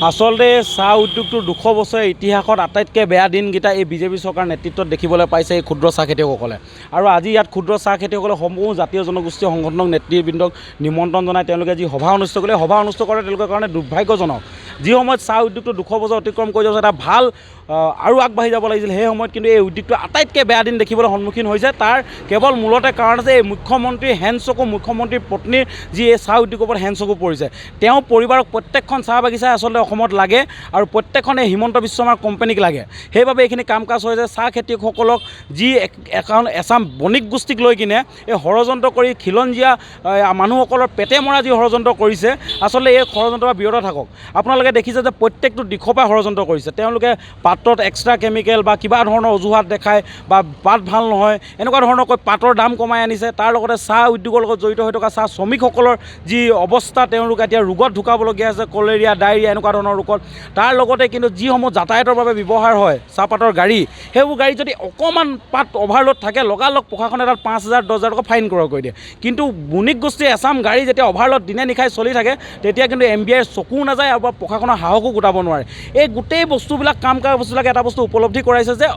আচলতে চাহ উদ্যোগটোৰ 200 বছৰৰ ইতিহাসত আটাইতকৈ বেয়া দিনকেইটা এই বিজেপি চৰকাৰ নেতৃত্বত দেখিবলৈ পাইছে এই ক্ষুদ্ৰ চাহ খেতিয়কসকলে। আৰু আজি ইয়াত ক্ষুদ্ৰ চাহ খেতিয়কসকলে সমূহ জাতীয় জনগোষ্ঠীয় সংগঠনক নেতৃবৃন্দক নিমন্ত্ৰণ জনাই তেওঁলোকে যি সভা অনুষ্ঠিত কৰিলে, সভা অনুষ্ঠিত কৰে তেওঁলোকৰ কাৰণে দুৰ্ভাগ্যজনক। যি সময়ত চাহ উদ্যোগটো 200 বছৰ অতিক্ৰম কৰি যোৱা এটা ভাল আৰু আগবাঢ়ি যাব লাগিছিল, সেই সময়ত কিন্তু এই উদ্যোগটো আটাইতকৈ বেয়া দিন দেখিবলৈ সন্মুখীন হৈছে। তাৰ কেৱল মূলতে কাৰণ আছে এই মুখ্যমন্ত্ৰীৰ হেণ্ডচকু, মুখ্যমন্ত্ৰীৰ পত্নীৰ যি এই চাহ উদ্যোগৰ ওপৰত হেণ্ডচকু পৰিছে। তেওঁ পৰিবাৰক প্ৰত্যেকখন চাহ বাগিচাই আচলতে অসমত লাগে আৰু প্ৰত্যেকখন এই হিমন্ত বিশ্ব শৰ্মাৰ কোম্পানীক লাগে। সেইবাবে এইখিনি কাম কাজ হৈছে। চাহ খেতিয়কসকলক যি এচাম বণিক গোষ্ঠীক লৈ কিনে এই ষড়যন্ত্ৰ কৰি খিলঞ্জীয়া মানুহসকলৰ পেটে মৰা যি ষড়যন্ত্ৰ কৰিছে, আচলতে এই ষড়যন্ত্ৰৰ পৰা বিৰত থাকক। আপোনালোকে দেখিছে যে প্ৰত্যেকটো দিশৰ পৰা ষড়যন্ত্ৰ কৰিছে। তেওঁলোকে পাতত এক্সট্ৰা কেমিকেল বা কিবা ধৰণৰ অজুহাত দেখায় বা পাত ভাল নহয় এনেকুৱা ধৰণৰ কৈ পাতৰ দাম কমাই আনিছে। তাৰ লগতে চাহ উদ্যোগৰ লগত জড়িত হৈ থকা চাহ শ্ৰমিকসকলৰ যি অৱস্থা, তেওঁলোকে এতিয়া ৰোগত ঢুকাবলগীয়া আছে, কলেৰিয়া, ডায়েৰিয়া এনেকুৱা ধৰণৰ ৰোগত। তাৰ লগতে কিন্তু যিসমূহ যাতায়াতৰ বাবে ব্যৱহাৰ হয় চাহপাতৰ গাড়ী, সেইবোৰ গাড়ী যদি অকণমান পাত অভাৰলোড থাকে, লগালগ প্ৰশাসনে তাত 5,000 10,000 টকা ফাইন ক্ৰয় কৰি দিয়ে। কিন্তু বণিক গোষ্ঠীৰ এচাম গাড়ী যেতিয়া অভাৰলোড দিনে নিশাই চলি থাকে, তেতিয়া কিন্তু MBI চকু নাযায় আৰু প্ৰশাসনৰ সাহসো গোটাব নোৱাৰে। এই গোটেই বস্তুবিলাক কাম কৰা বস্তুবিলাকে এটা বস্তু উপলব্ধি কৰাইছে যে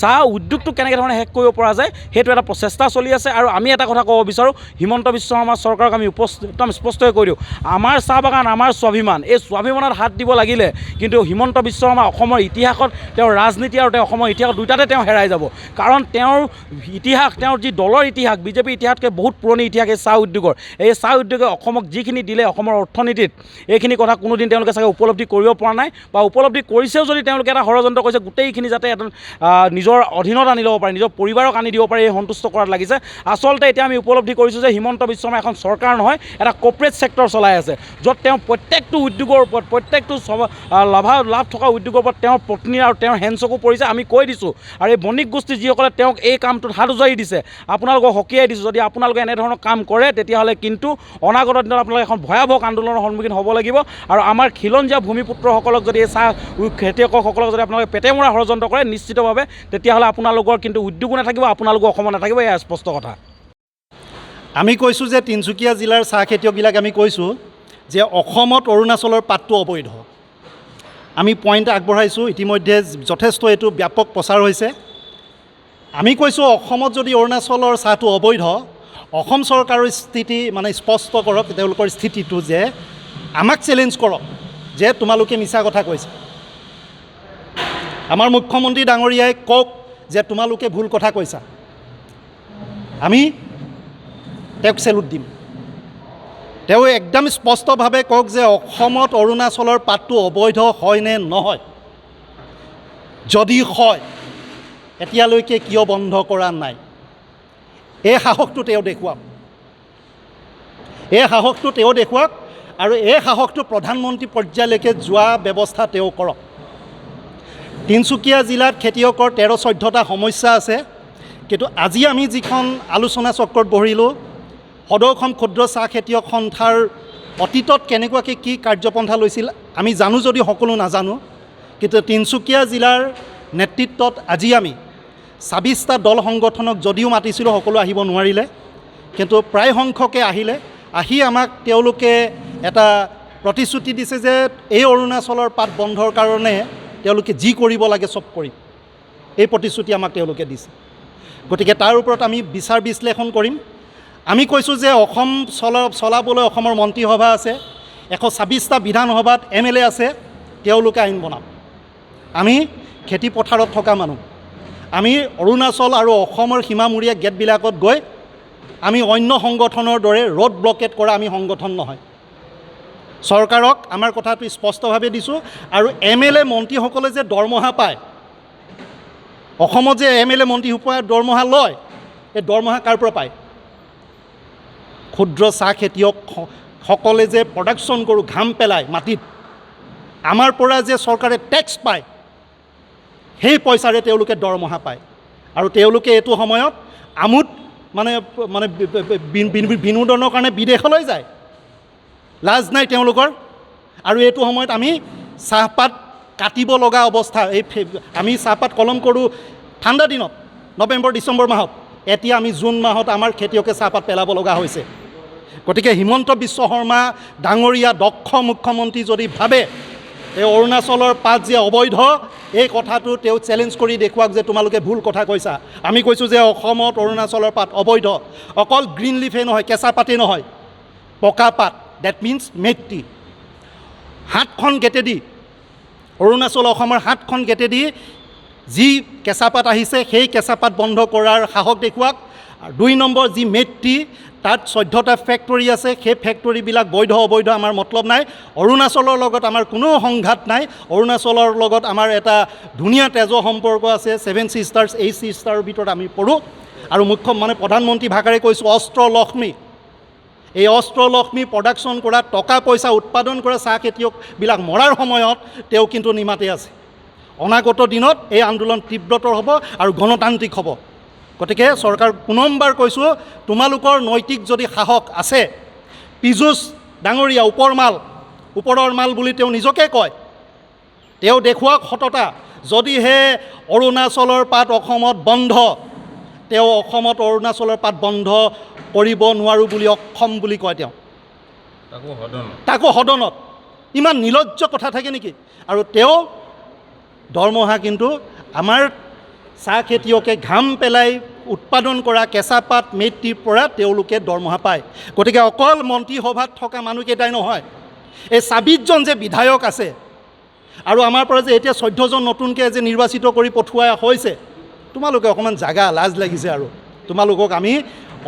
চাহ উদ্যোগটো কেনেকৈ ধৰণে শেষ কৰিব পৰা যায়, সেইটো এটা প্ৰচেষ্টা চলি আছে। আৰু আমি এটা কথা ক'ব বিচাৰোঁ, হিমন্ত বিশ্ব শৰ্মা চৰকাৰক আমি একদম স্পষ্টকৈ কৈ দিওঁ, আমাৰ চাহ বাগান আমাৰ স্বাভিমান। এই স্বাভিমানত হাত দিব লাগিলে কিন্তু হিমন্ত বিশ্ব শৰ্মা অসমৰ ইতিহাসত তেওঁৰ ৰাজনীতি আৰু তেওঁ অসমৰ ইতিহাস দুয়োটাতে তেওঁ হেৰাই যাব। কাৰণ তেওঁৰ ইতিহাস, তেওঁৰ যি দলৰ ইতিহাস, বিজেপিৰ ইতিহাসতকৈ বহুত পুৰণি ইতিহাস এই চাহ উদ্যোগৰ। এই চাহ উদ্যোগে অসমক যিখিনি দিলে অসমৰ অৰ্থনীতিত, এইখিনি কথা কোনোদিন তেওঁলোকে চাগে উপলব্ধি কৰিব পৰা নাই, বা উপলব্ধি কৰিছেও যদি তেওঁলোকে এটা ষড়যন্ত্ৰ কৰিছে গোটেইখিনি যাতে নিজৰ অধীনত আনি ল'ব পাৰে, নিজৰ পৰিবাৰক আনি দিব পাৰে, এই সন্তুষ্ট কৰাত লাগিছে। আচলতে এতিয়া আমি উপলব্ধি কৰিছোঁ যে হিমন্ত বিশ্ব শৰ্মা এখন চৰকাৰ নহয়, এটা কৰ্পৰেট ছেক্টৰ চলাই আছে, য'ত তেওঁ প্ৰত্যেকটো উদ্যোগৰ ওপৰত, প্ৰত্যেকটো লাভ থকা উদ্যোগৰ ওপৰত তেওঁৰ পত্নী আৰু তেওঁৰ হেণ্ডচকু পৰিছে। আমি কৈ দিছোঁ, আৰু এই বণিক গোষ্ঠী যিসকলে তেওঁক এই কামটোত হাত উজাৰি দিছে, আপোনালোকক সকীয়াই দিছোঁ, যদি আপোনালোকে এনেধৰণৰ কাম কৰে তেতিয়াহ'লে কিন্তু অনাগত দিনত আপোনালোকে এখন ভয়াৱহ আন্দোলনৰ সন্মুখীন হ'ব লাগিব। আৰু আমাৰ খিলঞ্জীয়া ভূমিপুত্ৰসকলক যদি এই চাহ খেতিয়কসকলক যদি আপোনালোকে পেটে মৰা ষড়যন্ত্ৰ কৰে, নিশ্চিতভাৱে তেতিয়াহ'লে আপোনালোকৰ কিন্তু উদ্যোগো নাথাকিব, আপোনালোকৰ অসমত নাথাকিব। এয়া স্পষ্ট কথা। আমি কৈছোঁ যে তিনিচুকীয়া জিলাৰ চাহ খেতিয়কবিলাক আমি কৈছোঁ যে অসমত অৰুণাচলৰ পাতটো অবৈধ। আমি পইণ্ট আগবঢ়াইছোঁ, ইতিমধ্যে যথেষ্ট এইটো ব্যাপক প্ৰচাৰ হৈছে। আমি কৈছোঁ অসমত যদি অৰুণাচলৰ চাহটো অবৈধ, অসম চৰকাৰৰ স্থিতি মানে স্পষ্ট কৰক তেওঁলোকৰ স্থিতিটো, যে আমাক চেলেঞ্জ কৰক যে তোমালোকে মিছা কথা কৈছা। আমাৰ মুখ্যমন্ত্ৰী ডাঙৰীয়াই কওক যে তোমালোকে ভুল কথা কৈছা। আমি তেওঁক চেলুট দিম। তেওঁ একদম স্পষ্টভাৱে কওক যে অসমত অৰুণাচলৰ পাতটো অবৈধ হয় নে নহয়। যদি হয়, এতিয়ালৈকে কিয় বন্ধ কৰা নাই? এই সাহসটো তেওঁ দেখুৱাওক, এই সাহসটো তেওঁ দেখুৱাওক, আৰু এই সাহসটো প্ৰধানমন্ত্ৰী পৰ্যায়লৈকে যোৱা ব্যৱস্থা তেওঁ কৰক। তিনিচুকীয়া জিলাত খেতিয়কৰ 13-14টা সমস্যা আছে, কিন্তু আজি আমি যিখন আলোচনা চক্ৰত বহিলোঁ, সদৌ অসম ক্ষুদ্ৰ চাহ খেতিয়ক সন্থাৰ অতীতত কেনেকুৱাকৈ কি কাৰ্যপন্থা লৈছিল আমি জানো যদি সকলো নাজানো, কিন্তু তিনিচুকীয়া জিলাৰ নেতৃত্বত আজি আমি 26টা দল সংগঠনক যদিও মাতিছিলোঁ, সকলো আহিব নোৱাৰিলে, কিন্তু প্ৰায় সংখ্যকে আহিলে। আহি আমাক তেওঁলোকে এটা প্ৰতিশ্ৰুতি দিছে যে এই অৰুণাচলৰ পাত বন্ধৰ কাৰণে তেওঁলোকে যি কৰিব লাগে চব কৰিম, এই প্ৰতিশ্ৰুতি আমাক তেওঁলোকে দিছে। গতিকে তাৰ ওপৰত আমি বিচাৰ বিশ্লেষণ কৰিম। আমি কৈছোঁ যে অসম চলাবলৈ অসমৰ মন্ত্ৰীসভা আছে, 126টা বিধানসভাত MLA আছে, তেওঁলোকে আইন বনাওক। আমি খেতি পথাৰত থকা মানুহ, আমি অৰুণাচল আৰু অসমৰ সীমামূৰীয়া গেটবিলাকত গৈ আমি অন্য সংগঠনৰ দৰে ৰোড ব্লকেট কৰা আমি সংগঠন নহয়। চৰকাৰক আমাৰ কথাটো স্পষ্টভাৱে দিছোঁ। আৰু MLA মন্ত্ৰীসকলে যে দৰমহা পায়, অসমত যে MLA মন্ত্ৰীসকলে দৰমহা লয়, এই দৰমহা কাৰ পৰা পায়? ক্ষুদ্ৰ চাহ খেতিয়কসকলে যে প্ৰডাকশ্যন কৰোঁ, ঘাম পেলায় মাটিত, আমাৰ পৰা যে চৰকাৰে টেক্স পায়, সেই পইচাৰে তেওঁলোকে দৰমহা পায়। আৰু তেওঁলোকে এইটো সময়ত আমোদ মানে বিনোদনৰ কাৰণে বিদেশলৈ যায়, লাজ নাই তেওঁলোকৰ। আৰু এইটো সময়ত আমি চাহপাত কাটিব লগা অৱস্থা। আমি চাহপাত কলম কৰোঁ ঠাণ্ডা দিনত, নৱেম্বৰ ডিচেম্বৰ মাহত, এতিয়া আমি জুন মাহত আমাৰ খেতিয়কে চাহপাত পেলাব লগা হৈছে। গতিকে হিমন্ত বিশ্ব শৰ্মা ডাঙৰীয়া দক্ষ মুখ্যমন্ত্ৰী যদি ভাবে এই অৰুণাচলৰ পাত যে অবৈধ এই কথাটো তেওঁ চেলেঞ্জ কৰি দেখুৱাওক যে তোমালোকে ভুল কথা কৈছা। আমি কৈছোঁ যে অসমত অৰুণাচলৰ পাত অবৈধ, অকল গ্ৰীণ লিফে নহয়, কেঁচা পাতেই নহয়, পকা পাত, ডেট মিনছ মেট্টি। 7খন গেটেদি অৰুণাচল অসমৰ 7খন গেটেদি যি কেঁচাপাত আহিছে সেই কেঁচাপাত বন্ধ কৰাৰ সাহস দেখুৱাওক। আৰু 2 নম্বৰ যি মেট্টি, তাত 14টা ফেক্টৰী আছে, সেই ফেক্টৰীবিলাক বৈধ অবৈধ আমাৰ মতলব নাই। অৰুণাচলৰ লগত আমাৰ কোনো সংঘাত নাই। অৰুণাচলৰ লগত আমাৰ এটা ধুনীয়া তেজৰ সম্পৰ্ক আছে। 7 ছিষ্টাৰ্ছ 8 ছিষ্টাৰৰ ভিতৰত আমি পঢ়োঁ। আৰু প্ৰধানমন্ত্ৰী ভাষাৰে কৈছোঁ অস্ত্ৰলক্ষ্মী। এই অস্ত্ৰলক্ষ্মী প্ৰডাকশ্যন কৰা, টকা পইচা উৎপাদন কৰা চাহ খেতিয়কবিলাক মৰাৰ সময়ত তেওঁ কিন্তু নিমাতে আছে। অনাগত দিনত এই আন্দোলন তীব্ৰতৰ হ'ব আৰু গণতান্ত্ৰিক হ'ব। গতিকে চৰকাৰ পুনৰবাৰ কৈছোঁ, তোমালোকৰ নৈতিক যদি সাহস আছে, পীযুষ ডাঙৰীয়া ওপৰৰ মাল বুলি তেওঁ নিজকে কয়, তেওঁ দেখুৱাওক সততা। যদিহে অৰুণাচলৰ পাত অসমত বন্ধ, তেওঁ অসমত অৰুণাচলৰ পাত বন্ধ কৰিব নোৱাৰোঁ বুলি অক্ষম বুলি কয় তেওঁ, তাকো সদনত। ইমান নিলজ্জ কথা থাকে নেকি? আৰু তেওঁ দৰমহা কিন্তু আমাৰ চাহ খেতিয়কে ঘাম পেলাই উৎপাদন কৰা কেঁচাপাত মেট্টিৰ পৰা তেওঁলোকে দৰমহা পায়। গতিকে অকল মন্ত্ৰীসভাত থকা মানুহকেইটাই নহয়, এই 26জন যে বিধায়ক আছে আৰু আমাৰ পৰা যে এতিয়া 14জন নতুনকৈ যে নিৰ্বাচিত কৰি পঠোৱা হৈছে, তোমালোকে অকণমান জাগা লাজ লাগিছে। আৰু তোমালোকক আমি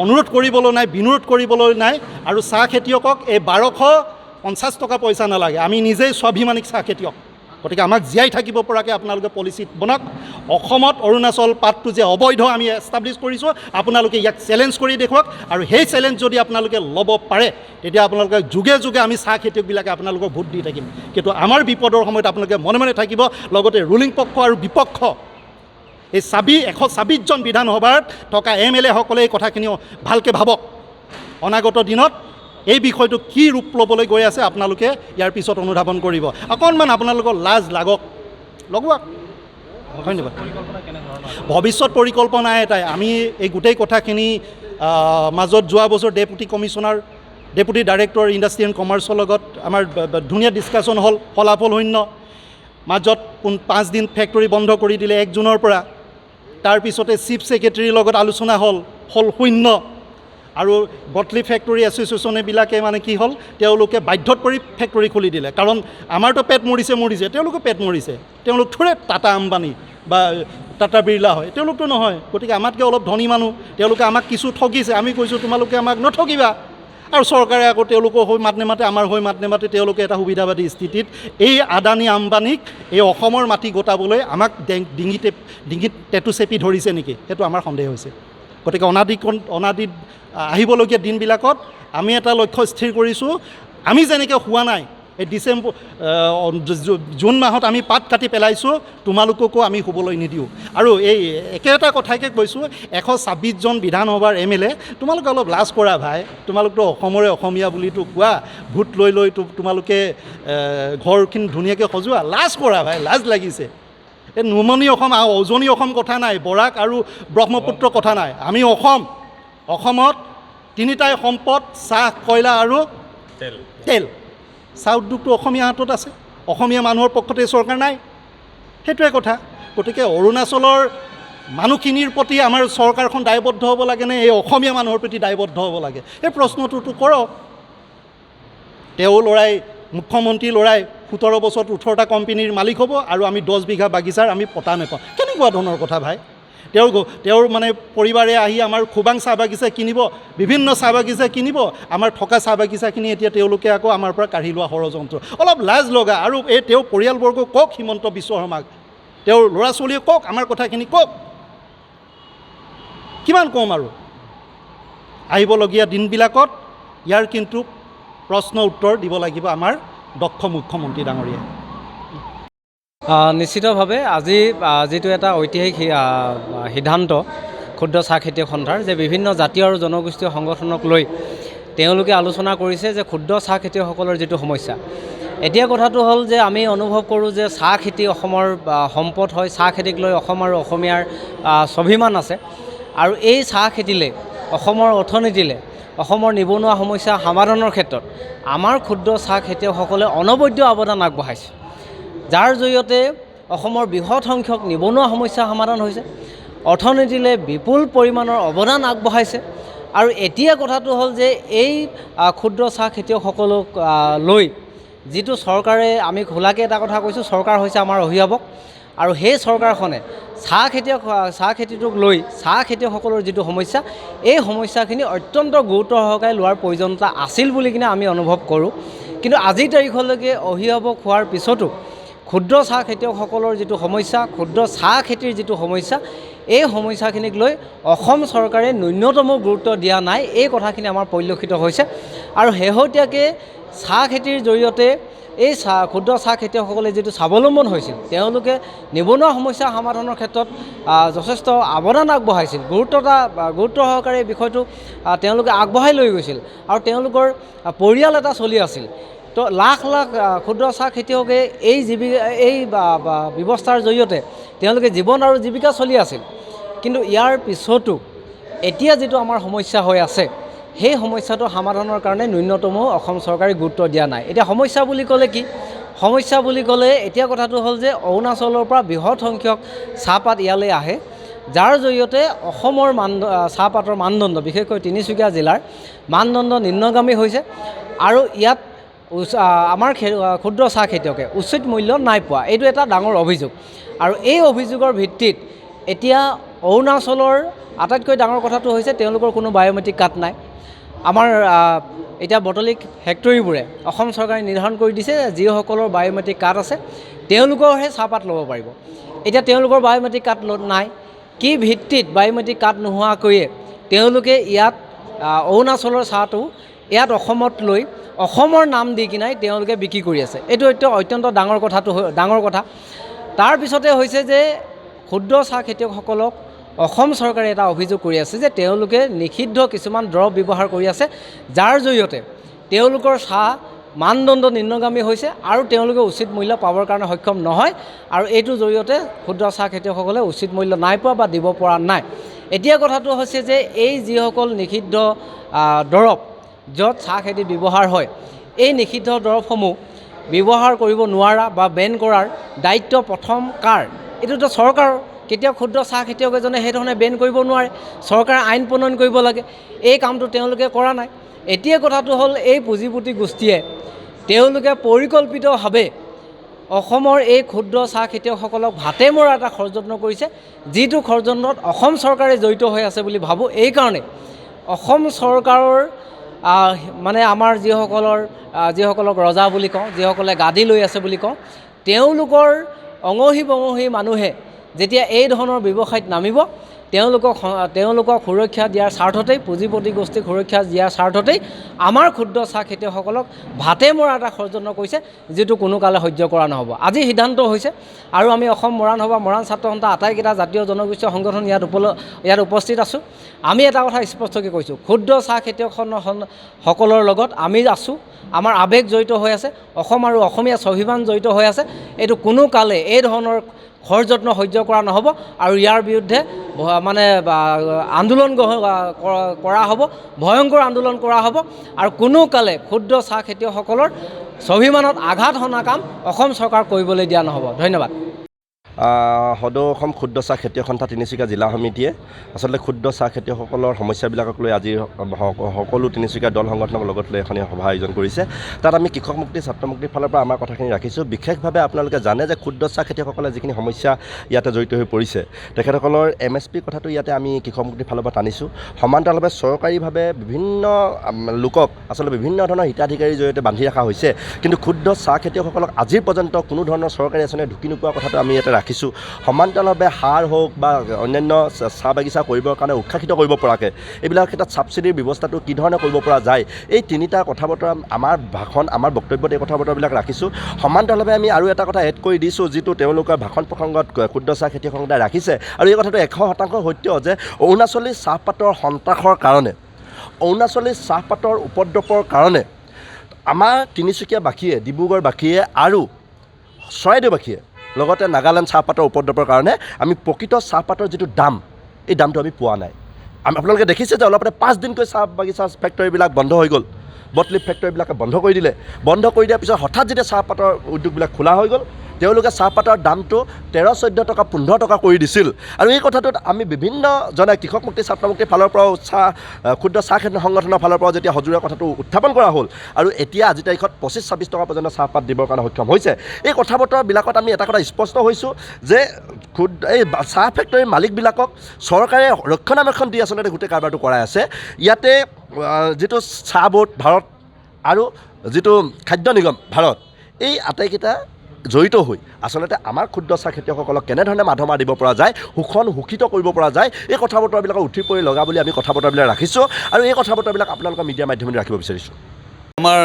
অনুৰোধ কৰিবলৈ নাই, বিনোধ কৰিবলৈ নাই। আৰু চাহ খেতিয়কক এই 1250 টকা পইচা নালাগে, আমি নিজেই স্বাভিমানিক চাহ খেতিয়ক। গতিকে আমাক জীয়াই থাকিব পৰাকৈ আপোনালোকে পলিচি বনাওক। অসমত অৰুণাচল পাতটো যে অবৈধ আমি এষ্টাব্লিছ কৰিছোঁ, আপোনালোকে ইয়াক চেলেঞ্জ কৰি দেখুৱাওক। আৰু সেই চেলেঞ্জ যদি আপোনালোকে ল'ব পাৰে, তেতিয়া আপোনালোকে যুগে যুগে আমি চাহ খেতিয়কবিলাকে আপোনালোকক ভোট দি থাকিম। কিন্তু আমাৰ বিপদৰ সময়ত আপোনালোকে মনে মনে থাকিব। লগতে ৰুলিং পক্ষ আৰু বিপক্ষ এই 126জন বিধানসভাত থকা MLA সকলে এই কথাখিনি ভালকৈ ভাবক। অনাগত দিনত এই বিষয়টো কি ৰূপ ল'বলৈ গৈ আছে আপোনালোকে ইয়াৰ পিছত অনুধাৱন কৰিব। অকণমান আপোনালোকৰ লাজ লগোৱাক। ধন্যবাদ। ভৱিষ্যত পৰিকল্পনা এটাই, আমি এই গোটেই কথাখিনি মাজত যোৱা বছৰ ডেপুটি ডাইৰেক্টৰ ইণ্ডাষ্ট্ৰি এণ্ড কমাৰ্চৰ লগত আমাৰ ধুনীয়া ডিছকাশ্যন হ'ল, ফলাফল শূন্য। মাজত 5 দিন ফেক্টৰী বন্ধ কৰি দিলে 1 জুনৰ পৰা। তাৰপিছতে চিফ ছেক্ৰেটাৰীৰ লগত আলোচনা হ'ল শূন্য। আৰু বটলি ফেক্টৰী এছ'চিয়েশ্যনবিলাকে মানে কি হ'ল, তেওঁলোকে বাধ্যত পৰি ফেক্টৰী খুলি দিলে। কাৰণ আমাৰতো পেট মৰিছে, তেওঁলোকো পেট মৰিছে। তেওঁলোক থোৰে টাটা আম্বানী বা টাটা বিৰলা হয়, তেওঁলোকতো নহয়। গতিকে আমাতকৈ অলপ ধনী মানুহ, তেওঁলোকে আমাক কিছু ঠগিছে। আমি কৈছোঁ তোমালোকে আমাক নঠগিবা। আৰু চৰকাৰে আকৌ তেওঁলোকৰ হৈ মাত নেমাতে, আমাৰ হৈ মাত নেমাতে। তেওঁলোকে এটা সুবিধাবাদী স্থিতিত এই আদানী আম্বানীক এই অসমৰ মাটি গোটাবলৈ আমাক ডিঙিত টেটু চেপি ধৰিছে নেকি, সেইটো আমাৰ সন্দেহ হৈছে। গতিকে অনাদিত আহিবলগীয়া দিনবিলাকত আমি এটা লক্ষ্য স্থিৰ কৰিছোঁ। আমি যেনেকৈ হোৱা নাই, এই জুন মাহত আমি পাত কাটি পেলাইছোঁ, তোমালোককো আমি শুবলৈ নিদিওঁ। আৰু এই একেটা কথাকে কৈছোঁ, 126জন বিধানসভাৰ MLA, তোমালোকে অলপ লাজ কৰা ভাই। তোমালোকতো অসমৰে অসমীয়া বুলিতো কোৱা, ভোট লৈ তোমালোকে ঘৰখিনি ধুনীয়াকৈ সজোৱা। লাজ কৰা ভাই, লাজ লাগিছে। এই নুমনি অসম আৰু উজনি অসম কথা নাই, বৰাক আৰু ব্ৰহ্মপুত্ৰ কথা নাই। আমি অসমত 3টাই সম্পদ, চাহ, কয়লা আৰু তেল। চাহ উদ্যোগটো অসমীয়া হাতত আছে, অসমীয়া মানুহৰ পক্ষতে চৰকাৰ নাই, সেইটোৱে কথা। গতিকে অৰুণাচলৰ মানুহখিনিৰ প্ৰতি আমাৰ চৰকাৰখন দায়বদ্ধ হ'ব লাগেনে এই অসমীয়া মানুহৰ প্ৰতি দায়বদ্ধ হ'ব লাগে, এই প্ৰশ্নটোতো কৰক। তেওঁ ল'ৰাই, মুখ্যমন্ত্ৰী ল'ৰাই 17 বছৰত 18টা কোম্পানীৰ মালিক হ'ব আৰু আমি 10 বিঘা বাগিচাৰ আমি পতা নাপাওঁ। কেনেকুৱা ধৰণৰ কথা ভাই? তেওঁৰ মানে পৰিবাৰে আহি আমাৰ খুবাং চাহ বাগিচা কিনিব, বিভিন্ন চাহ বাগিচা কিনিব। আমাৰ থকা চাহ বাগিচাখিনি এতিয়া তেওঁলোকে আকৌ আমাৰ পৰা কাঢ়ি লোৱা ষড়যন্ত্ৰ। অলপ লাজ লগা। আৰু এই তেওঁৰ পৰিয়ালবৰ্গ কওক, হিমন্ত বিশ্ব শৰ্মাক, তেওঁৰ ল'ৰা ছোৱালীয়ে কওক, আমাৰ কথাখিনি কওক। কিমান কম আৰু? আহিবলগীয়া দিনবিলাকত ইয়াৰ কিন্তু প্ৰশ্ন উত্তৰ দিব লাগিব আমাৰ দক্ষ মুখ্যমন্ত্ৰী ডাঙৰীয়াই। নিশ্চিতভাৱে আজি যিটো এটা ঐতিহাসিক সিদ্ধান্ত ক্ষুদ্ৰ চাহ খেতিয়ক সন্থাৰ, যে বিভিন্ন জাতীয় আৰু জনগোষ্ঠীয় সংগঠনক লৈ তেওঁলোকে আলোচনা কৰিছে যে ক্ষুদ্ৰ চাহ খেতিয়কসকলৰ যিটো সমস্যা। এতিয়া কথাটো হ'ল যে আমি অনুভৱ কৰোঁ যে চাহ খেতি অসমৰ সম্পদ হয়, চাহ খেতিক লৈ অসম আৰু অসমীয়াৰ স্বাভিমান আছে। আৰু এই চাহ খেতিলে, অসমৰ অৰ্থনীতিলে অসমৰ নিবনুৱা সমস্যা সমাধানৰ ক্ষেত্ৰত আমাৰ ক্ষুদ্ৰ চাহ খেতিয়কসকলে অনবদ্য অৱদান আগবঢ়াইছে, যাৰ জৰিয়তে অসমৰ বৃহৎ সংখ্যক নিবনুৱা সমস্যা সমাধান হৈছে, অৰ্থনীতিলৈ বিপুল পৰিমাণৰ অৱদান আগবঢ়াইছে। আৰু এতিয়া কথাটো হ'ল যে এই ক্ষুদ্ৰ চাহ খেতিয়কসকলক লৈ যিটো চৰকাৰে, আমি খোলাকৈ এটা কথা কৈছোঁ, চৰকাৰ হৈছে আমাৰ অভিভাৱক, আৰু সেই চৰকাৰখনে চাহ খেতিটোক লৈ চাহ খেতিয়কসকলৰ যিটো সমস্যা, এই সমস্যাখিনি অত্যন্ত গুৰুত্ব সহকাৰে লোৱাৰ প্ৰয়োজনীয়তা আছিল বুলি কিনে আমি অনুভৱ কৰোঁ। কিন্তু আজিৰ তাৰিখলৈকে অভিভাৱক হোৱাৰ পিছতো ক্ষুদ্ৰ চাহ খেতিয়কসকলৰ যিটো সমস্যা, ক্ষুদ্ৰ চাহ খেতিৰ যিটো সমস্যা, এই সমস্যাখিনিক লৈ অসম চৰকাৰে ন্যূনতম গুৰুত্ব দিয়া নাই, এই কথাখিনি আমাৰ পৰিলক্ষিত হৈছে। আৰু শেহতীয়াকৈ চাহ খেতিৰ জৰিয়তে এই ক্ষুদ্ৰ চাহ খেতিয়কসকলে যিটো স্বাৱলম্বন হৈছিল, তেওঁলোকে নিবনুৱা সমস্যা সমাধানৰ ক্ষেত্ৰত যথেষ্ট অৱদান আগবঢ়াইছিল, গুৰুত্ব সহকাৰে এই বিষয়টো তেওঁলোকে আগবঢ়াই লৈ গৈছিল, আৰু তেওঁলোকৰ পৰিয়াল এটা চলি আছিল। তো লাখ লাখ ক্ষুদ্ৰ চাহ খেতিয়কে এই ব্যৱস্থাৰ জৰিয়তে তেওঁলোকে জীৱন আৰু জীৱিকা চলি আছিল। কিন্তু ইয়াৰ পিছতো এতিয়া যিটো আমাৰ সমস্যা হৈ আছে, সেই সমস্যাটো সমাধানৰ কাৰণে ন্যূনতম অসম চৰকাৰে গুৰুত্ব দিয়া নাই। এতিয়া সমস্যা বুলি ক'লে কি? সমস্যা বুলি ক'লে এতিয়া কথাটো হ'ল যে অৰুণাচলৰ পৰা বৃহৎ সংখ্যক চাহপাত ইয়ালৈ আহে, যাৰ জৰিয়তে অসমৰ চাহপাতৰ মানদণ্ড, বিশেষকৈ তিনিচুকীয়া জিলাৰ মানদণ্ড নিম্নগামী হৈছে, আৰু ইয়াত আমাৰ ক্ষুদ্ৰ চাহ খেতিয়কে উচিত মূল্য নাই পোৱা। এইটো এটা ডাঙৰ অভিযোগ, আৰু এই অভিযোগৰ ভিত্তিত এতিয়া অৰুণাচলৰ আটাইতকৈ ডাঙৰ কথাটো হৈছে তেওঁলোকৰ কোনো বায়'মেট্ৰিক কাৰ্ড নাই। আমাৰ এতিয়া বটলিক ফেক্টৰীবোৰে অসম চৰকাৰে নিৰ্ধাৰণ কৰি দিছে যিসকলৰ বায়'মেট্ৰিক কাৰ্ড আছে তেওঁলোকৰহে চাহপাত ল'ব পাৰিব। এতিয়া তেওঁলোকৰ বায়'মেট্ৰিক কাৰ্ড নাই, কি ভিত্তিত বায়'মেট্ৰিক কাৰ্ড নোহোৱাকৈয়ে তেওঁলোকে ইয়াত অৰুণাচলৰ চাহটো ইয়াত অসমত লৈ অসমৰ নাম দি কিনাই তেওঁলোকে বিক্ৰী কৰি আছে। এইটো অত্যন্ত ডাঙৰ কথা। তাৰপিছতে হৈছে যে ক্ষুদ্ৰ চাহ খেতিয়কসকলক অসম চৰকাৰে এটা অভিযোগ কৰি আছে যে তেওঁলোকে নিষিদ্ধ কিছুমান দ্ৰৱ ব্যৱহাৰ কৰি আছে, যাৰ জৰিয়তে তেওঁলোকৰ চাহ মানদণ্ড নিম্নগামী হৈছে আৰু তেওঁলোকে উচিত মূল্য পাবৰ কাৰণে সক্ষম নহয়, আৰু এইটোৰ জৰিয়তে ক্ষুদ্ৰ চাহ খেতিয়কসকলে উচিত মূল্য নাই পোৱা বা দিব পৰা নাই। এতিয়া কথাটো হৈছে যে এই যিসকল নিষিদ্ধ দৰৱ য'ত চাহ খেতিত ব্যৱহাৰ হয়, এই নিষিদ্ধ দৰৱসমূহ ব্যৱহাৰ কৰিব নোৱাৰা বা বেন কৰাৰ দায়িত্ব প্ৰথম কাৰ? এইটোতো চৰকাৰৰ। কেতিয়াও ক্ষুদ্ৰ চাহ খেতিয়ক এজনে সেইধৰণে বেন কৰিব নোৱাৰে, চৰকাৰে আইন প্ৰণয়ন কৰিব লাগে। এই কামটো তেওঁলোকে কৰা নাই। এতিয়া কথাটো হ'ল এই পুঁজিপতি গোষ্ঠীয়ে তেওঁলোকে পৰিকল্পিতভাৱে অসমৰ এই ক্ষুদ্ৰ চাহ খেতিয়কসকলক ভাতে মৰা এটা ষড়যন্ত্ৰ কৰিছে, যিটো ষড়যন্ত্ৰত অসম চৰকাৰে জড়িত হৈ আছে বুলি ভাবোঁ। এইকাৰণে অসম চৰকাৰৰ মানে আমাৰ যিসকলক ৰজা বুলি কওঁ, যিসকলে গাদী লৈ আছে বুলি কওঁ, তেওঁলোকৰ অঙহী বঙহী মানুহে যেতিয়া এই ধৰণৰ ব্যৱসায়ত নামিব, তেওঁলোকক সুৰক্ষা দিয়াৰ স্বাৰ্থতেই, পুঁজিপতি গোষ্ঠীক সুৰক্ষা দিয়াৰ স্বাৰ্থতেই আমাৰ ক্ষুদ্ৰ চাহ খেতিয়কসকলক ভাতে মৰা এটা ষড়যন্ত্ৰ কৰিছে, যিটো কোনো কালে সহ্য কৰা নহ'ব। আজি সিদ্ধান্ত হৈছে, আৰু আমি অসম মৰাণ সভা, মৰাণ ছাত্ৰ সন্থা আটাইকেইটা জাতীয় জনগোষ্ঠীয় সংগঠন ইয়াত উপস্থিত আছোঁ। আমি এটা কথা স্পষ্টকৈ কৈছোঁ, ক্ষুদ্ৰ চাহ খেতিয়কসকলৰ লগত আমি আছোঁ, আমাৰ আৱেগ জড়িত হৈ আছে, অসম আৰু অসমীয়া স্বাভিমান জড়িত হৈ আছে। এইটো কোনো কালে এই ধৰণৰ ষড়যন্ত্ৰ সহ্য কৰা নহ'ব, আৰু ইয়াৰ বিৰুদ্ধে মানে আন্দোলন কৰা হ'ব, ভয়ংকৰ আন্দোলন কৰা হ'ব, আৰু কোনো কালে ক্ষুদ্ৰ চাহ খেতিয়কসকলৰ স্বাভিমানত আঘাত হনা কাম অসম চৰকাৰ কৰিবলৈ দিয়া নহ'ব। ধন্যবাদ। সদৌ অসম ক্ষুদ্ৰ চাহ খেতিয়ক সন্থা তিনিচুকীয়া জিলা সমিতিয়ে আচলতে ক্ষুদ্ৰ চাহ খেতিয়কসকলৰ সমস্যাবিলাকক লৈ আজি সকলো তিনিচুকীয়া দল সংগঠনক লগত লৈ এখন সভা আয়োজন কৰিছে। তাত আমি কৃষক মুক্তি ছাত্ৰ মুক্তিৰ ফালৰ পৰা আমাৰ কথাখিনি ৰাখিছোঁ। বিশেষভাৱে আপোনালোকে জানে যে ক্ষুদ্ৰ চাহ খেতিয়কসকলে যিখিনি সমস্যা ইয়াতে জড়িত হৈ পৰিছে, তেখেতসকলৰ MSP কথাটো ইয়াতে আমি কৃষক মুক্তিৰ ফালৰ পৰা টানিছোঁ। সমান্তৰালভাৱে চৰকাৰীভাৱে বিভিন্ন লোকক আচলতে বিভিন্ন ধৰণৰ হিতাধিকাৰীৰ জৰিয়তে বান্ধি ৰখা হৈছে, কিন্তু ক্ষুদ্ৰ চাহ খেতিয়কসকলক আজিৰ পৰ্যন্ত কোনো ধৰণৰ চৰকাৰী আঁচনিয়ে ঢুকি নোপোৱা কথাটো আমি ইয়াতে ৰাখিছোঁ। সমান্তৰালভাৱে সাৰ হওক বা অন্যান্য চাহ বাগিচা কৰিবৰ কাৰণে উৎসাহিত কৰিব পৰাকৈ এইবিলাক ক্ষেত্ৰত ছাবচিডিৰ ব্যৱস্থাটো কি ধৰণে কৰিব পৰা যায়, এই তিনিটা কথা বতৰা আমাৰ বক্তব্যত এই কথা বতৰাবিলাক ৰাখিছোঁ। সমান্তৰালভাৱে আমি আৰু এটা কথা এড কৰি দিছোঁ, যিটো তেওঁলোকৰ ভাষণ প্ৰসংগত ক্ষুদ্ৰ চাহ খেতিয়কসকলে ৰাখিছে, আৰু এই কথাটো 100% সত্য যে অৰুণাচলী চাহপাতৰ সন্ত্ৰাসৰ কাৰণে, অৰুণাচলী চাহপাতৰ উপদ্ৰৱৰ কাৰণে আমাৰ তিনিচুকীয়াবাসীয়ে, ডিব্ৰুগড়বাসীয়ে আৰু চৰাইদেউবাসীয়ে লগতে নাগালেণ্ড চাহপাতৰ উপদ্ৰৱৰ কাৰণে আমি প্ৰকৃত চাহপাতৰ যিটো দাম, এই দামটো আমি পোৱা নাই। আপোনালোকে দেখিছে যে অলপতে 5 দিনকৈ চাহ বাগিচা ফেক্টৰীবিলাক বন্ধ হৈ গ'ল, বটলিপ ফেক্টৰীবিলাকে বন্ধ কৰি দিলে। বন্ধ কৰি দিয়াৰ পিছত হঠাৎ যেতিয়া চাহপাতৰ উদ্যোগবিলাক খোলা হৈ গ'ল, তেওঁলোকে চাহপাতৰ দামটো 13-14 টকা 15 টকা কৰি দিছিল। আৰু এই কথাটোত আমি বিভিন্নজনে কৃষক মুক্তি ছাত্ৰ মুক্তিৰ ফালৰ পৰাও ক্ষুদ্ৰ চাহ খেতি সংগঠনৰ ফালৰ পৰাও যেতিয়া সজোৰে কথাটো উত্থাপন কৰা হ'ল, আৰু এতিয়া আজি তাৰিখত 25-26 টকা পৰ্যন্ত চাহপাত দিবৰ কাৰণে সক্ষম হৈছে। এই কথা বতৰাবিলাকত আমি এটা কথা স্পষ্ট হৈছোঁ যে এই চাহ ফেক্টৰীৰ মালিকবিলাকক চৰকাৰে ৰক্ষণাবেক্ষণ দি আচলতে গোটেই কাৰবাৰটো কৰাই আছে। ইয়াতে যিটো চাহ বোৰ্ড ভাৰত আৰু যিটো খাদ্য নিগম ভাৰত, এই আটাইকেইটা জড়িত হৈ আচলতে আমাৰ ক্ষুদ্ৰ চাহ খেতিয়কসকলক কেনেধৰণে মাধমাৰ দিব পৰা যায়, শোষিত কৰিব পৰা যায়, এই কথা বতৰাবিলাক উঠি পৰি লগা বুলি আমি কথা বতৰাবিলাক ৰাখিছোঁ। আৰু এই কথা বতৰাবিলাক আপোনালোকৰ মিডিয়াৰ মাধ্যমেৰে ৰাখিব বিচাৰিছোঁ। আমাৰ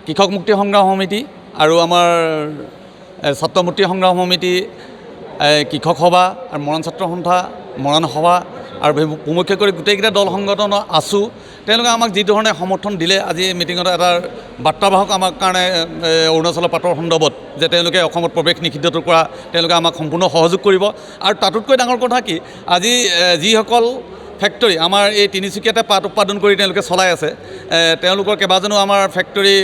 কৃষক মুক্তি সংগ্ৰাম সমিতি আৰু আমাৰ ছাত্ৰ মুক্তি সংগ্ৰাম সমিতি, কৃষক সভা আৰু মৰাণ ছাত্ৰ সন্থা, মৰাণ সভা আৰু প্ৰমুখ্য কৰি গোটেইকেইটা দল সংগঠন আছোঁ। তেওঁলোকে আমাক যি ধৰণে সমৰ্থন দিলে, আজি এই মিটিঙত এটা বাৰ্তাবাহক আমাৰ কাৰণে অৰুণাচলৰ পাতৰ সন্দৰ্ভত যে তেওঁলোকে অসমত প্ৰৱেশ নিষিদ্ধটোৰ পৰা তেওঁলোকে আমাক সম্পূৰ্ণ সহযোগ কৰিব। আৰু তাতোতকৈ ডাঙৰ কথা কি, আজি যিসকল ফেক্টৰী আমাৰ এই তিনিচুকীয়াতে পাত উৎপাদন কৰি তেওঁলোকে চলাই আছে, তেওঁলোকৰ কেইবাজনো আমাৰ ফেক্টৰী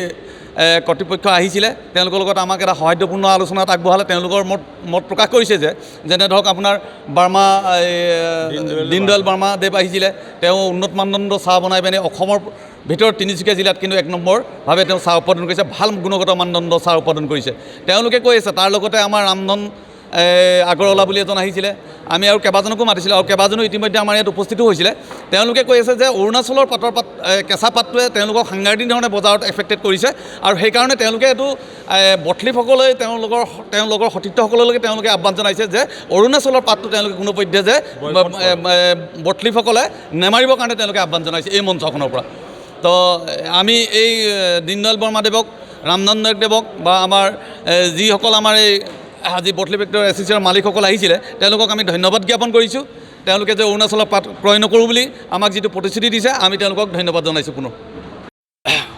কৰ্তৃপক্ষ আহিছিলে, তেওঁলোকৰ লগত আমাক এটা সৌহাৰ্দ্যপূৰ্ণ আলোচনাত আগবঢ়ালে। তেওঁলোকৰ মত প্ৰকাশ কৰিছে যে যেনে ধৰক আপোনাৰ বাৰ্মা দীনদয়াল বাৰ্মা দেৱ আহিছিলে, তেওঁ উন্নত মানদণ্ড চাহ বনাই পিনে অসমৰ ভিতৰত তিনিচুকীয়া জিলাত কিন্তু 1 নম্বৰভাৱে তেওঁ চাহ উৎপাদন কৰিছে, ভাল গুণগত মানদণ্ড চাহ উৎপাদন কৰিছে। তেওঁলোকে কৈ আছে তাৰ লগতে আমাৰ ৰামধন আগৰৱালা বুলি এজন আহিছিলে, আমি আৰু কেইবাজনকো মাতিছিলোঁ, আৰু কেইবাজনো ইতিমধ্যে আমাৰ ইয়াত উপস্থিতো হৈছিলে। তেওঁলোকে কৈ আছে যে অৰুণাচলৰ কেঁচা পাতটোৱে তেওঁলোকক সাংঘাতিক ধৰণে বজাৰত এফেক্টেড কৰিছে, আৰু সেইকাৰণে তেওঁলোকে এইটো বটলিপসকলে তেওঁলোকৰ সতীৰ্থসকললৈকে তেওঁলোকে আহ্বান জনাইছে যে অৰুণাচলৰ পাতটো তেওঁলোকে কোনোপধ্যে যে বটলিপসকলে নেমাৰিবৰ কাৰণে তেওঁলোকে আহ্বান জনাইছে এই মঞ্চখনৰ পৰা। তো আমি এই দীনদয়াল বৰ্মাদেৱক, ৰামধন দেৱক বা আমাৰ যিসকল আমাৰ এই আজি বটলি ফেক্টৰী এছ'চিয়েশ্যনৰ মালিকসকল আহিছিলে, তেওঁলোকক আমি ধন্যবাদ জ্ঞাপন কৰিছোঁ। তেওঁলোকে যে অৰুণাচলৰ পাত ক্ৰয় নকৰোঁ বুলি আমাক যিটো প্ৰতিশ্ৰুতি দিছে, আমি তেওঁলোকক ধন্যবাদ জনাইছোঁ পুনৰ।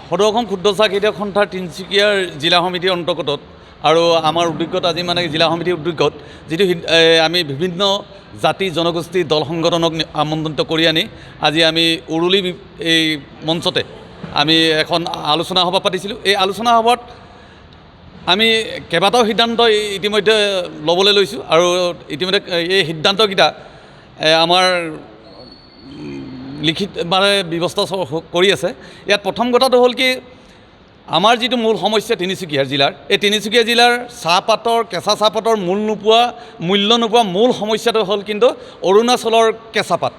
সদৌ অসম ক্ষুদ্ৰ চাহ খেতিয়ক সন্থাৰ তিনিচুকীয়াৰ জিলা সমিতিৰ অন্তৰ্গত আৰু আমাৰ উদ্যোগত আজি মানে জিলা সমিতিৰ উদ্যোগত যিটো আমি বিভিন্ন জাতি জনগোষ্ঠী দল সংগঠনক আমন্ত্ৰিত কৰি আনি আজি আমি উৰুলি এই মঞ্চতে আমি এখন আলোচনা সভা পাতিছিলোঁ। এই আলোচনা সভাত আমি কেইবাটাও সিদ্ধান্ত ইতিমধ্যে ল'বলৈ লৈছোঁ, আৰু ইতিমধ্যে এই সিদ্ধান্তকেইটা আমাৰ লিখিত মানে ব্যৱস্থা কৰি আছে। ইয়াত প্ৰথম কথাটো হ'ল কি, আমাৰ যিটো মূল সমস্যা তিনিচুকীয়া জিলাৰ, এই তিনিচুকীয়া জিলাৰ চাহপাতৰ কেঁচা চাহপাতৰ মূল্য নোপোৱা মূল সমস্যাটো হ'ল কিন্তু অৰুণাচলৰ কেঁচা পাত।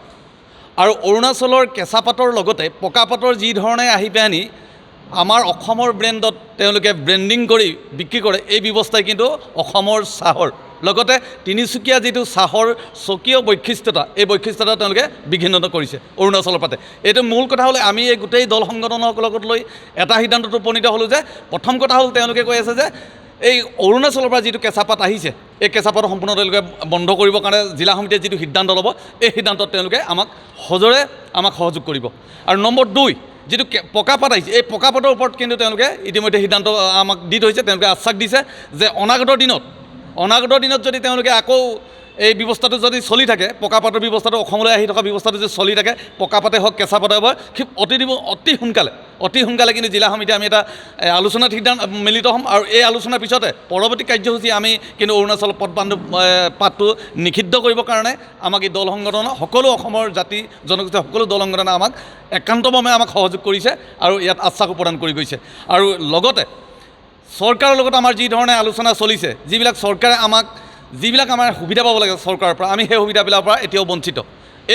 আৰু অৰুণাচলৰ কেঁচা পাতৰ লগতে পকা পাতৰ যি ধৰণে আহি পেলানি আমাৰ অসমৰ ব্ৰেণ্ডত তেওঁলোকে ব্ৰেণ্ডিং কৰি বিক্ৰী কৰে, এই ব্যৱস্থাই কিন্তু অসমৰ চাহৰ লগতে তিনিচুকীয়া যিটো চাহৰ স্বকীয় বৈশিষ্ট্যতা, এই বৈশিষ্ট্যতা তেওঁলোকে বিঘ্নিত কৰিছে অৰুণাচলৰ পাতে। এইটো মূল কথা হ'লে আমি এই গোটেই দল সংগঠনক লগত লৈ এটা সিদ্ধান্তত উপনীত হ'লোঁ যে প্ৰথম কথা হ'ল তেওঁলোকে কৈ আছে যে এই অৰুণাচলৰ পৰা যিটো কেঁচা পাত আহিছে, এই কেঁচা পাত সম্পূৰ্ণ তেওঁলোকে বন্ধ কৰিবৰ কাৰণে জিলা সমিতিয়ে যিটো সিদ্ধান্ত ল'ব, এই সিদ্ধান্তত তেওঁলোকে আমাক সহযোগ কৰিব। আৰু নম্বৰ 2, যিটো পকা পাত আহিছে, এই পকা পাতৰ ওপৰত কিন্তু তেওঁলোকে ইতিমধ্যে সিদ্ধান্ত আমাক দি থৈছে। তেওঁলোকে আশ্বাস দিছে যে অনাগত দিনত যদি তেওঁলোকে আকৌ এই ব্যৱস্থাটো যদি চলি থাকে, পকা পাতৰ ব্যৱস্থাটো অসমলৈ আহি থকা ব্যৱস্থাটো যদি চলি থাকে, পকা পাতে হওক কেঁচা পাতে হওক, অতি সোনকালে কিন্তু জিলা সমিতি আমি এটা আলোচনাত মিলিত হ'ম। আৰু এই আলোচনাৰ পিছতে পৰৱৰ্তী কাৰ্যসূচী আমি কিন্তু অৰুণাচল পাতটো নিষিদ্ধ কৰিবৰ কাৰণে আমাক এই দল সংগঠন সকলো অসমৰ জাতি জনগোষ্ঠীৰ সকলো দল সংগঠনে আমাক একান্তভাৱে আমাক সহযোগ কৰিছে আৰু ইয়াত আশ্বাস প্ৰদান কৰি গৈছে। আৰু লগতে চৰকাৰৰ লগত আমাৰ যি ধৰণে আলোচনা চলিছে, চৰকাৰে আমাক যিবিলাক আমাৰ সুবিধা পাব লাগে চৰকাৰৰ পৰা, আমি সেই সুবিধাবিলাকৰ পৰা এতিয়াও বঞ্চিত।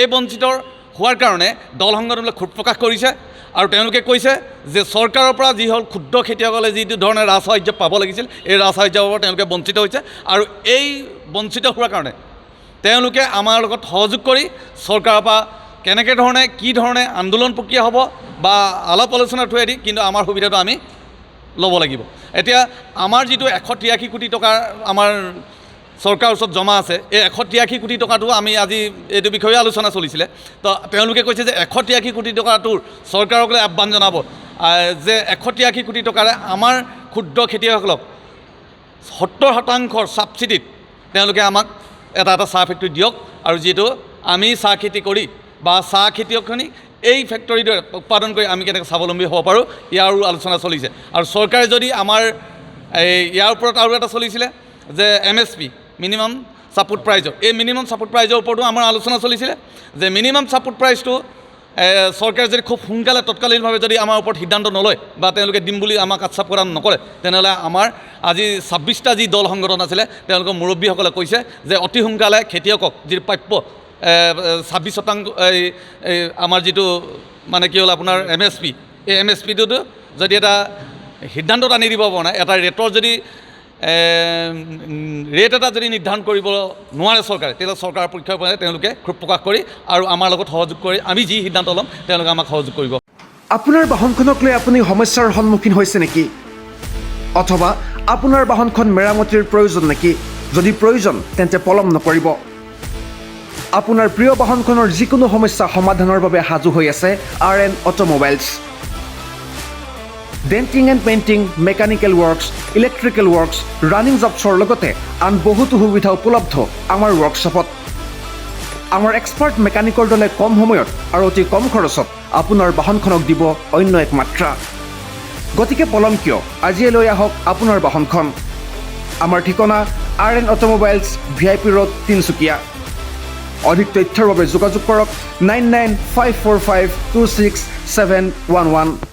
এই বঞ্চিতৰ হোৱাৰ কাৰণে দল সংগঠনবিলাক ক্ষোভ প্ৰকাশ কৰিছে, আৰু তেওঁলোকে কৈছে যে চৰকাৰৰ পৰা যি হ'ল ক্ষুদ্ৰ খেতিয়কসকলে যিটো ধৰণে ৰাজসাহায্য পাব লাগিছিল, এই ৰাজসাহায্যৰ পৰা তেওঁলোকে বঞ্চিত হৈছে। আৰু এই বঞ্চিত হোৱাৰ কাৰণে তেওঁলোকে আমাৰ লগত সহযোগ কৰি চৰকাৰৰ পৰা কেনেকৈ ধৰণে কি ধৰণে আন্দোলন প্ৰক্ৰিয়া হ'ব বা আলাপ আলোচনাৰ থ্ৰুৱেদি কিন্তু আমাৰ সুবিধাটো আমি ল'ব লাগিব। এতিয়া আমাৰ যিটো 183 কোটি টকাৰ আমাৰ চৰকাৰৰ ওচৰত জমা আছে, এই 183 কোটি টকাটো আমি আজি এইটো বিষয়ে আলোচনা চলিছিলে। তো তেওঁলোকে কৈছে যে 183 কোটি টকাটোৰ চৰকাৰক লৈ আহ্বান জনাব যে 183 কোটি টকাৰে আমাৰ ক্ষুদ্ৰ খেতিয়কসকলক 70% ছাবচিডিত তেওঁলোকে আমাক এটা চাহ ফেক্টৰী দিয়ক, আৰু যিহেতু আমি চাহ খেতি কৰি বা চাহ খেতিয়কখিনি এই ফেক্টৰীটোৱে উৎপাদন কৰি আমি কেনেকৈ স্বাৱলম্বী হ'ব পাৰোঁ, ইয়াৰো আলোচনা চলিছে। আৰু চৰকাৰে যদি আমাৰ ইয়াৰ ওপৰত আৰু এটা চলিছিলে যে MSP মিনিমাম ছাপোৰ্ট প্ৰাইজৰ, এই মিনিমাম ছাপোৰ্ট প্ৰাইজৰ ওপৰতো আমাৰ আলোচনা চলিছিলে যে মিনিমাম ছাপোৰ্ট প্ৰাইজটো চৰকাৰে যদি খুব সোনকালে তৎকালীনভাৱে যদি আমাৰ ওপৰত সিদ্ধান্ত নলয় বা তেওঁলোকে দিম বুলি আমাক আশ্বাস প্ৰদান নকৰে, তেনেহ'লে আমাৰ আজি 26টা যি দল সংগঠন আছিলে তেওঁলোকৰ মুৰব্বীসকলে কৈছে যে অতি সোনকালে খেতিয়কক যি প্ৰাপ্য 26% আমাৰ যিটো মানে কি হ'ল আপোনাৰ MSP, এই MSPটোতো যদি এটা সিদ্ধান্তত আনি দিব পৰা নাই, এটা ৰেটৰ যদি ৰেট এটা যদি নিৰ্ধাৰণ কৰিব নোৱাৰে চৰকাৰে, তেতিয়াহ'লে চৰকাৰৰ পক্ষৰ পৰা তেওঁলোকে ক্ষোভ প্ৰকাশ কৰি আৰু আমাৰ লগত সহযোগ কৰি আমি যি সিদ্ধান্ত ল'ম তেওঁলোকে আমাক সহযোগ কৰিব। আপোনাৰ বাহনখনক লৈ আপুনি সমস্যাৰ সন্মুখীন হৈছে নেকি? অথবা আপোনাৰ বাহনখন মেৰামতিৰ প্ৰয়োজন নেকি? যদি প্ৰয়োজন তেন্তে পলম নকৰিব। আপোনাৰ প্ৰিয় বাহনখনৰ যিকোনো সমস্যা সমাধানৰ বাবে সাজু হৈ আছে RN automobiles. Denting and painting, mechanical works, electrical works, running জবছৰ লগতে আন বহুতো সুবিধা উপলব্ধ আমাৰ ৱৰ্কশ্বপত। আমাৰ এক্সপাৰ্ট মেকানিকৰ দলে কম সময়ত আৰু অতি কম খৰচত আপোনাৰ বাহনখনক দিব অন্য এক মাত্ৰা। গতিকে পলম কিয়, আজিয়ে লৈ আহক আপোনাৰ বাহনখন। আমাৰ ঠিকনা RN অটোমোবাইলছ, VIP ৰোড, তিনিচুকীয়া। অধিক তথ্যৰ বাবে যোগাযোগ কৰক 99545267111।